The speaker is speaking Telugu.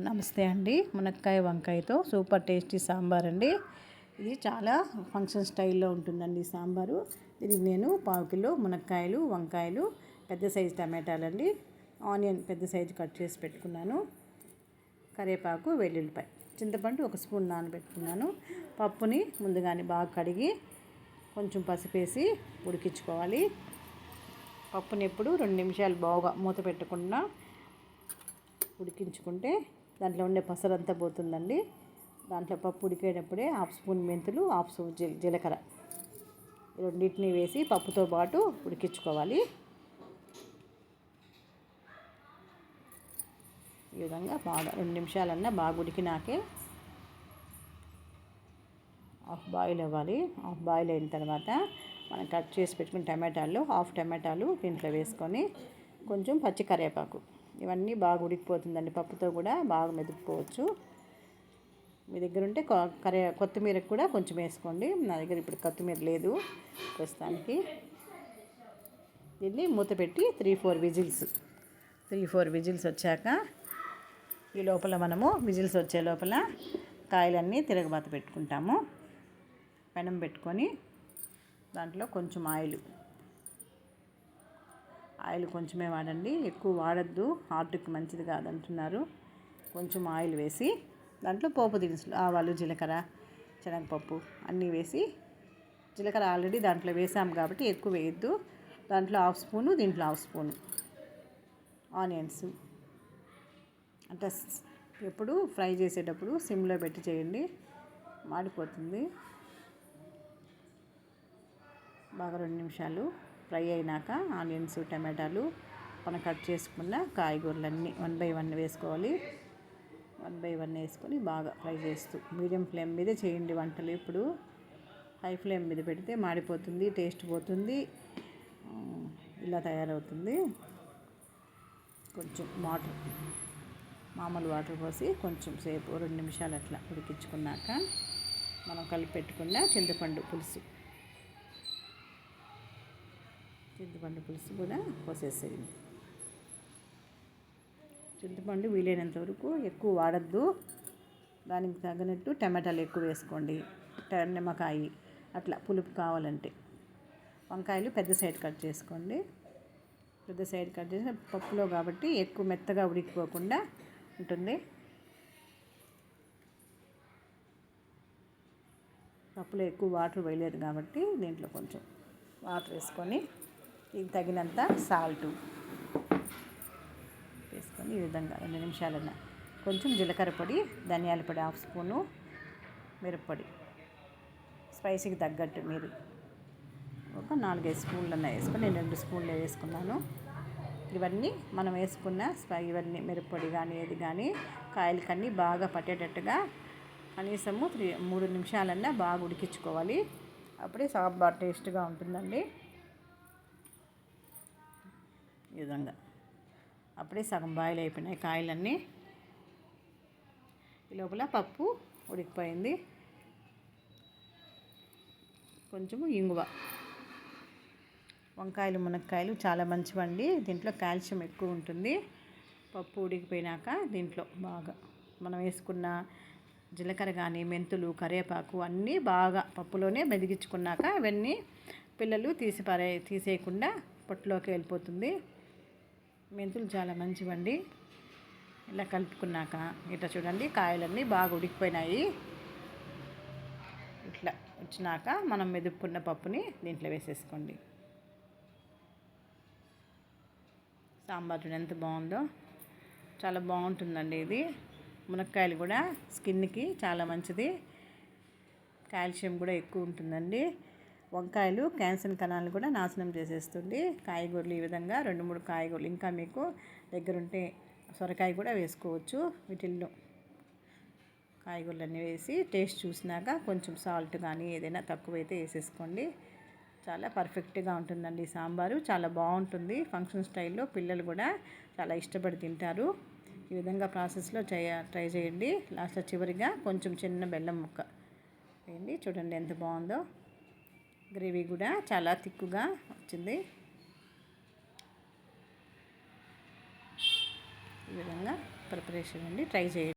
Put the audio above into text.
నమస్తే అండి. మునక్కాయ వంకాయతో సూపర్ టేస్టీ సాంబార్ అండి. ఇది చాలా ఫంక్షన్ స్టైల్లో ఉంటుందండి సాంబారు. దీనికి నేను 1/2 కిలో మునక్కాయలు, వంకాయలు, పెద్ద సైజు టమాటాలండి, ఆనియన్ పెద్ద సైజు కట్ చేసి పెట్టుకున్నాను, కరివేపాకు, వెల్లుల్లిపాయ, చింతపండు 1 స్పూన్ నానబెట్టుకున్నాను. పప్పుని ముందుగానే బాగా కడిగి కొంచెం పసుపేసి ఉడికించుకోవాలి. పప్పుని ఎప్పుడు 2 నిమిషాలు బాగా మూత పెట్టకుండా ఉడికించుకుంటే దాంట్లో ఉండే పసరంతా పోతుందండి. దాంట్లో పప్పు ఉడికేటప్పుడే 1/2 స్పూన్ మెంతులు, 1/2 స్పూన్ జీలకర్ర రెండింటిని వేసి పప్పుతో పాటు ఉడికించుకోవాలి. ఈ విధంగా బాగా 2 నిమిషాలన్నా బాగా ఉడికినాకే హాఫ్ బాయిల్ అవ్వాలి. హాఫ్ బాయిల్ అయిన తర్వాత మనం కట్ చేసి పెట్టుకున్న టమాటాలు, 1/2 టమాటాలు దీంట్లో వేసుకొని కొంచెం పచ్చి కరివేపాకు, ఇవన్నీ బాగా ఉడికిపోతుందండి. పప్పుతో కూడా బాగా మెదుపుకోవచ్చు. మీ దగ్గర ఉంటే కొత్తిమీర కూడా కొంచెం వేసుకోండి. నా దగ్గర ఇప్పుడు కొత్తిమీర లేదు ప్రస్తుతానికి. దీన్ని మూత పెట్టి 3-4 విజిల్స్ వచ్చాక ఈ లోపల మనము విజిల్స్ వచ్చే లోపల కాయలన్నీ తిరగబాత పెట్టుకుంటాము. పెనం పెట్టుకొని దాంట్లో కొంచెం ఆయిల్ కొంచెమే వాడండి, ఎక్కువ వాడద్దు, హార్ట్కి మంచిది కాదంటున్నారు. కొంచెం ఆయిల్ వేసి దాంట్లో పోపు దినుసులు, ఆవాలు, జీలకర్ర, శనగపప్పు అన్నీ వేసి, జీలకర్ర ఆల్రెడీ దాంట్లో వేసాము కాబట్టి ఎక్కువ వేయద్దు. దాంట్లో 1/2 స్పూను, దీంట్లో 1/2 స్పూను ఆనియన్స్. అంటే ఎప్పుడు ఫ్రై చేసేటప్పుడు సిమ్లో పెట్టి చేయండి, మాడిపోతుంది. బాగా 2 నిమిషాలు ఫ్రై అయినాక ఆనియన్స్, టమాటాలు, మనం కట్ చేసుకున్న కాయగూరలన్నీ 1 బై 1 వేసుకోవాలి. 1 బై 1 వేసుకొని బాగా ఫ్రై చేస్తూ మీడియం ఫ్లేమ్ మీదే చేయండి వంటలు. ఇప్పుడు హై ఫ్లేమ్ మీద పెడితే మాడిపోతుంది, టేస్ట్ పోతుంది, ఇలా తయారవుతుంది. కొంచెం మామూలు వాటర్ పోసి కొంచెం సేపు 2 నిమిషాలు అట్లా ఉడికించుకున్నాక మనం కలిపి పెట్టుకున్న చింతపండు పులుసు కూడా పోసేసేయండి. చింతపండు వీలైనంత వరకు ఎక్కువ వాడద్దు. దానికి తగినట్టు టమాటాలు ఎక్కువ వేసుకోండి, నిమ్మకాయ అట్లా పులుపు కావాలంటే. వంకాయలు పెద్ద సైడ్ కట్ చేసుకోండి. పెద్ద సైడ్ కట్ చేసి పప్పులో కాబట్టి ఎక్కువ మెత్తగా ఉడికిపోకుండా ఉంటుంది. పప్పులో ఎక్కువ వాటర్ వేయలేదు కాబట్టి దీంట్లో కొంచెం వాటర్ వేసుకొని దీనికి తగినంత సాల్ట్ వేసుకొని ఈ విధంగా 2 నిమిషాలన్నా కొంచెం జీలకర్ర పొడి, ధనియాల పొడి 1/2 స్పూను, మిరప్పొడి స్పైసీకి తగ్గట్టు మీరు ఒక 4-5 స్పూన్లన్నా వేసుకొని, నేను 2 స్పూన్లు వేసుకున్నాను. ఇవన్నీ మనం వేసుకున్న ఇవన్నీ మిరప్పొడి కానీ ఏది కానీ కాయలకన్నీ బాగా పట్టేటట్టుగా కనీసము 3 నిమిషాలన్నా బాగా ఉడికించుకోవాలి. అప్పుడే సాంబార్ టేస్ట్గా ఉంటుందండి. ఈ విధంగా అప్పుడే సగం బాయిల్ అయిపోయినాయి కాయలన్నీ. ఈ లోపల పప్పు ఉడికిపోయింది. కొంచెము ఇంగువ. వంకాయలు, మునక్కాయలు చాలా మంచివండి, దీంట్లో కాల్షియం ఎక్కువ ఉంటుంది. పప్పు ఉడికిపోయినాక దీంట్లో బాగా మనం వేసుకున్న జీలకర్ర కానీ, మెంతులు, కరివేపాకు అన్నీ బాగా పప్పులోనే మెదిగించుకున్నాక అవన్నీ పిల్లలు తీసేయకుండా పొట్టులోకి వెళ్ళిపోతుంది. మెంతులు చాలా మంచివండి. ఇలా కలుపుకున్నాక ఇట్లా చూడండి కాయలన్నీ బాగా ఉడికిపోయినాయి. ఇట్లా వచ్చినాక మనం మెదుపుకున్న పప్పుని దీంట్లో వేసేసుకోండి. సాంబార్ చూడండి ఎంత బాగుందో, చాలా బాగుంటుందండి ఇది. మునక్కాయలు కూడా స్కిన్కి చాలా మంచిది, కాల్షియం కూడా ఎక్కువ ఉంటుందండి. వంకాయలు క్యాన్సర్ కణాలను కూడా నాశనం చేసేస్తుంది. కాయగూరలు ఈ విధంగా 2-3 కాయగూరలు, ఇంకా మీకు దగ్గరుంటే సొరకాయ కూడా వేసుకోవచ్చు. వీటిల్లో కాయగూరలన్నీ వేసి టేస్ట్ చూసినాక కొంచెం సాల్ట్ కానీ ఏదైనా తక్కువైతే వేసేసుకోండి. చాలా పర్ఫెక్ట్గా ఉంటుందండి సాంబారు, చాలా బాగుంటుంది. ఫంక్షన్ స్టైల్లో పిల్లలు కూడా చాలా ఇష్టపడి తింటారు. ఈ విధంగా ప్రాసెస్లో ట్రై చేయండి. లాస్ట్లో చివరిగా కొంచెం చిన్న బెల్లం ముక్క వేయండి. చూడండి ఎంత బాగుందో. గ్రేవీ కూడా చాలా థిక్గా వచ్చింది. ఈ విధంగా ప్రిపరేషన్ అండి, ట్రై చేయండి.